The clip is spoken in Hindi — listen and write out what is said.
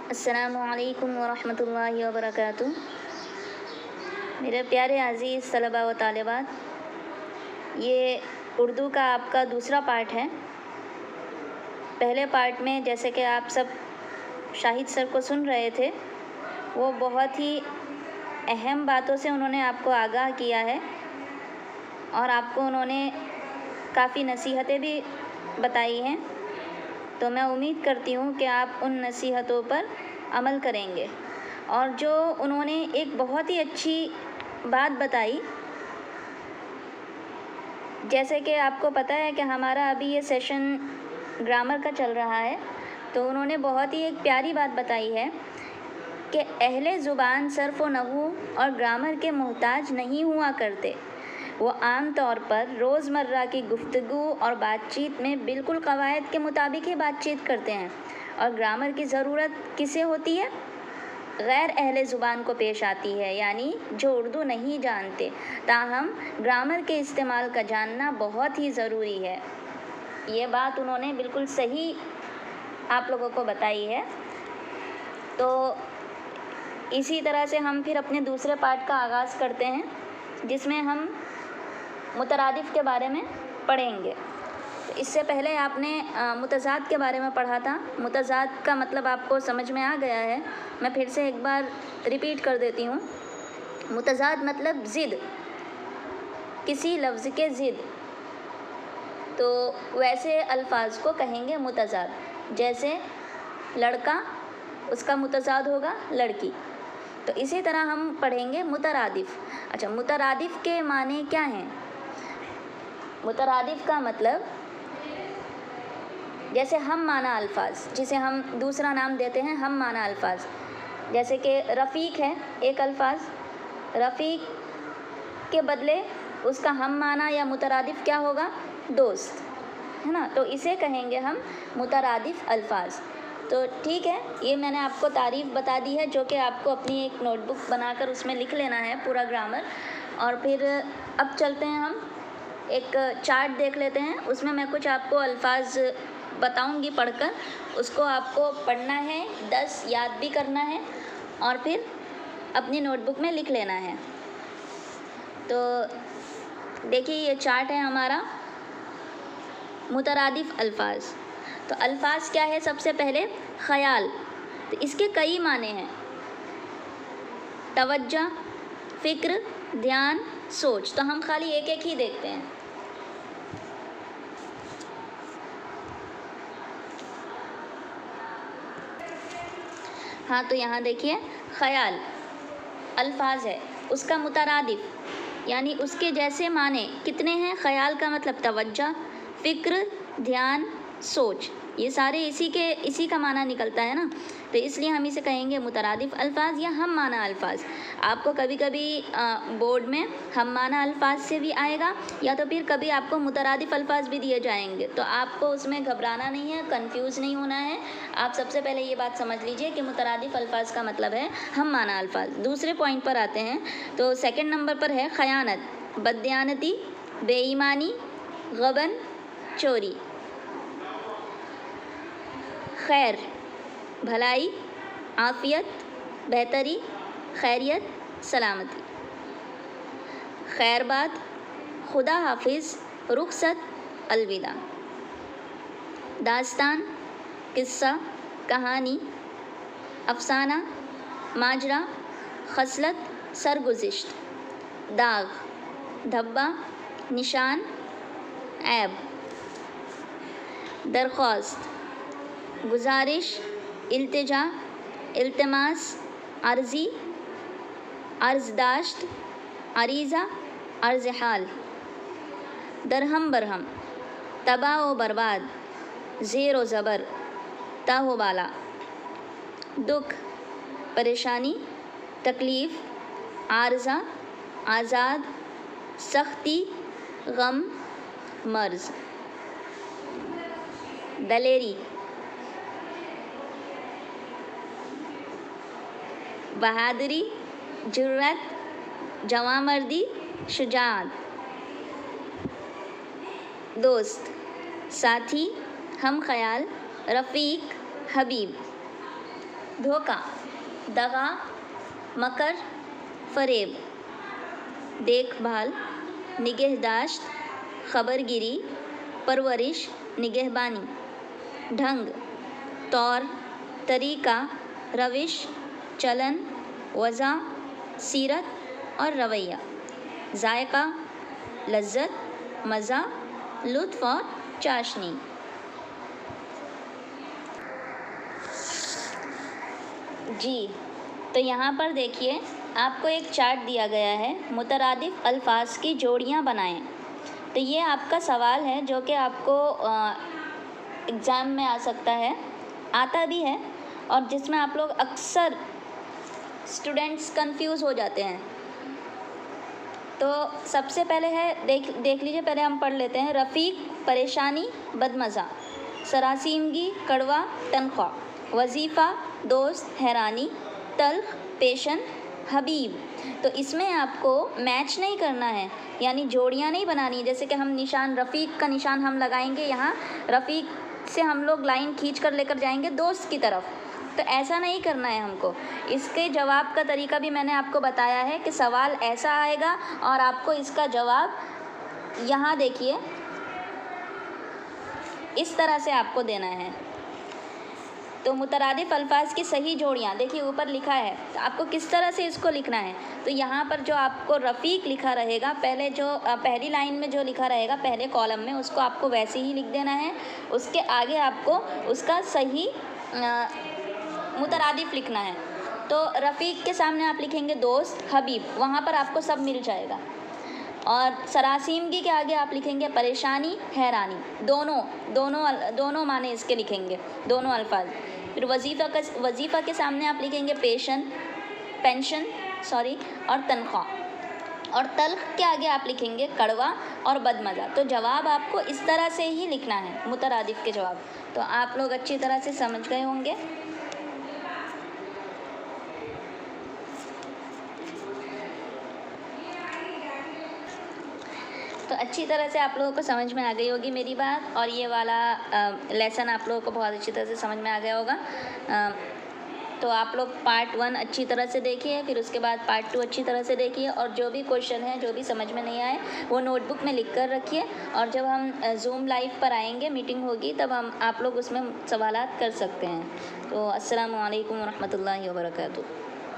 अस्सलामुअलैकुम वरहमतुल्लाहि वबरकातुह। मेरे प्यारे अज़ीज़ तलबा व तालिबात, ये उर्दू का आपका दूसरा पार्ट है। पहले पार्ट में जैसे कि आप सब शाहिद सर को सुन रहे थे, वो बहुत ही अहम बातों से उन्होंने आपको आगाह किया है और आपको उन्होंने काफ़ी नसीहतें भी बताई हैं। तो मैं उम्मीद करती हूँ कि आप उन नसीहतों पर अमल करेंगे। और जो उन्होंने एक बहुत ही अच्छी बात बताई, जैसे कि आपको पता है कि हमारा अभी ये सेशन ग्रामर का चल रहा है, तो उन्होंने बहुत ही एक प्यारी बात बताई है कि अहले ज़ुबान सर्फ़ व नहू और ग्रामर के मोहताज नहीं हुआ करते। वो आम तौर पर रोज़मर्रा की गुफ्तगू और बातचीत में बिल्कुल क़वायद के मुताबिक ही बातचीत करते हैं। और ग्रामर की ज़रूरत किसे होती है? गैर अहले ज़ुबान को पेश आती है, यानी जो उर्दू नहीं जानते। ताहम ग्रामर के इस्तेमाल का जानना बहुत ही ज़रूरी है। ये बात उन्होंने बिल्कुल सही आप लोगों को बताई है। तो इसी तरह से हम फिर अपने दूसरे पार्ट का आगाज़ करते हैं, जिसमें हम मुतरादिफ़ के बारे में पढ़ेंगे। तो इससे पहले आपने मुतज़ाद के बारे में पढ़ा था। मुतज़ाद का मतलब आपको समझ में आ गया है। मैं फिर से एक बार रिपीट कर देती हूँ। मुतज़ाद मतलब ज़िद, किसी लफ्ज़ के ज़िद। तो वैसे अल्फाज को कहेंगे मुतज़ाद। जैसे लड़का, उसका मुतज़ाद होगा लड़की। तो इसी तरह हम पढ़ेंगे मुतरादिफ़। अच्छा, मुतरादिफ़ के माने क्या हैं? मुतरादिफ़ का मतलब जैसे हम माना अल्फाज, जिसे हम दूसरा नाम देते हैं हम माना अल्फाज। जैसे कि रफ़ीक है एक अल्फाज, रफ़ीक के बदले उसका हम माना या मुतरादिफ़ क्या होगा? दोस्त, है ना। तो इसे कहेंगे हम मुतरादिफ़ अल्फाज। तो ठीक है, ये मैंने आपको तारीफ़ बता दी है, जो कि आपको अपनी एक नोटबुक बनाकर उसमें लिख लेना है पूरा ग्रामर। और फिर अब चलते हैं, हम एक चार्ट देख लेते हैं। उसमें मैं कुछ आपको अल्फाज बताऊंगी पढ़कर, उसको आपको पढ़ना है, 10 याद भी करना है और फिर अपनी नोटबुक में लिख लेना है। तो देखिए, ये चार्ट है हमारा मुतरादिफ़ अल्फाज। तो अल्फाज क्या है? सबसे पहले ख़याल। तो इसके कई माने हैं: तवज्जो, फ़िक्र, ध्यान, सोच। तो हम खाली एक एक ही देखते हैं। हाँ, तो यहाँ देखिए, ख़याल अल्फाज है, उसका मुतरादिफ़ यानी उसके जैसे माने कितने हैं? ख़याल का मतलब तवज्जो, फ़िक्र, ध्यान, सोच। ये सारे इसी का माना निकलता है ना। तो इसलिए हम इसे कहेंगे मुतरादिफ़ अल्फाज या हम माना अल्फाज। आपको कभी कभी बोर्ड में हम माना अल्फाज से भी आएगा, या तो फिर कभी आपको मुतरादिफ़ अल्फाज भी दिए जाएंगे। तो आपको उसमें घबराना नहीं है, कंफ्यूज नहीं होना है। आप सबसे पहले ये बात समझ लीजिए कि मुतरादिफ़ अल्फाज का मतलब है हम माना अल्फाज। दूसरे पॉइंट पर आते हैं। तो सेकंड नंबर पर है ख़यानत, बददियानती, बेईमानी, गबन, चोरी। खैर भलाई, आफ़ियत, बेहतरी, खैरियत, सलामती। खैरबाद, खुदा हाफिज़, रुखसत, अलविदा। दास्तान, किस्सा, कहानी, अफसाना, माजरा, खसलत, सरगुज़िश्त। दाग, धब्बा, निशान, ऐब। दरख्वास्त, गुजारिश, इल्तिजा, इल्तिमास, अर्ज़ी, अर्ज़दाश्त, अरीज़ा, अर्ज़ हाल। दरहम बरहम, तबाह व बर्बाद, ज़ेर व ज़बर, ता व बाला। दुख, परेशानी, तकलीफ़, आर्ज़ा, आज़ाद, सख्ती, गम, मर्ज़। दलेरी, बहादुरी, जुर्रत, जवामर्दी, शुजाअत। दोस्त, साथी, हम ख्याल, रफ़ीक, हबीब। धोखा, दगा, मकर, फ़रेब, देखभाल, निगहदाश्त, खबरगिरी, परवरिश, निगहबानी, ढंग, तौर, तरीका, रविश, चलन, वज़ा, सीरत और रवैया, जायका, लज्जत, मज़ा, लुत्फ़ और चाशनी। जी, तो यहाँ पर देखिए आपको एक चार्ट दिया गया है, मुतरादिफ अल्फाज की जोड़ियाँ बनाएं। तो ये आपका सवाल है जो कि आपको एग्ज़ाम में आ सकता है, आता भी है, और जिसमें आप लोग अक्सर स्टूडेंट्स कंफ्यूज हो जाते हैं। तो सबसे पहले है देख लीजिए, पहले हम पढ़ लेते हैं। रफ़ीक परेशानी बदमज़ा, सरासीमगी कड़वा तनख्वाह, वजीफ़ा दोस्त हैरानी, तल्ख पेशन हबीब। तो इसमें आपको मैच नहीं करना है, यानी जोड़ियाँ नहीं बनानी। जैसे कि हम निशान रफ़ीक का निशान हम लगाएंगे यहाँ, रफ़ीक से हम लोग लाइन खींच कर लेकर जाएंगे दोस्त की तरफ, तो ऐसा नहीं करना है हमको। इसके जवाब का तरीका भी मैंने आपको बताया है कि सवाल ऐसा आएगा और आपको इसका जवाब यहाँ देखिए इस तरह से आपको देना है। तो मुतरादिफ अल्फाज की सही जोड़ियाँ देखिए ऊपर लिखा है, तो आपको किस तरह से इसको लिखना है। तो यहाँ पर जो आपको रफ़ीक लिखा रहेगा, पहले जो पहली लाइन में जो लिखा रहेगा पहले कॉलम में, उसको आपको वैसे ही लिख देना है। उसके आगे आपको उसका सही मुतरादिफ लिखना है। तो रफ़ीक के सामने आप लिखेंगे दोस्त हबीब, वहाँ पर आपको सब मिल जाएगा। और सरासीमगी के आगे आप लिखेंगे परेशानी हैरानी, दोनों माने इसके लिखेंगे, दोनों अल्फाज। फिर वजीफ़ा के सामने आप लिखेंगे पेंशन और तनख्वाह। और तल्ख के आगे आप लिखेंगे कड़वा और बदमज़ा। तो जवाब आपको इस तरह से ही लिखना है, मुतरादिफ के जवाब। तो आप लोग अच्छी तरह से समझ गए होंगे। तो अच्छी तरह से आप लोगों को समझ में आ गई होगी मेरी बात, और ये वाला लेसन आप लोगों को बहुत अच्छी तरह से समझ में आ गया होगा। तो आप लोग पार्ट 1 अच्छी तरह से देखिए, फिर उसके बाद पार्ट 2 अच्छी तरह से देखिए, और जो भी क्वेश्चन है, जो भी समझ में नहीं आए, वो नोटबुक में लिख कर रखिए। और जब हम ज़ूम लाइव पर आएंगे, मीटिंग होगी, तब आप लोग उसमें सवालात कर सकते हैं। तो अस्सलामु अलैकुम व रहमतुल्लाहि व बरकातुहू।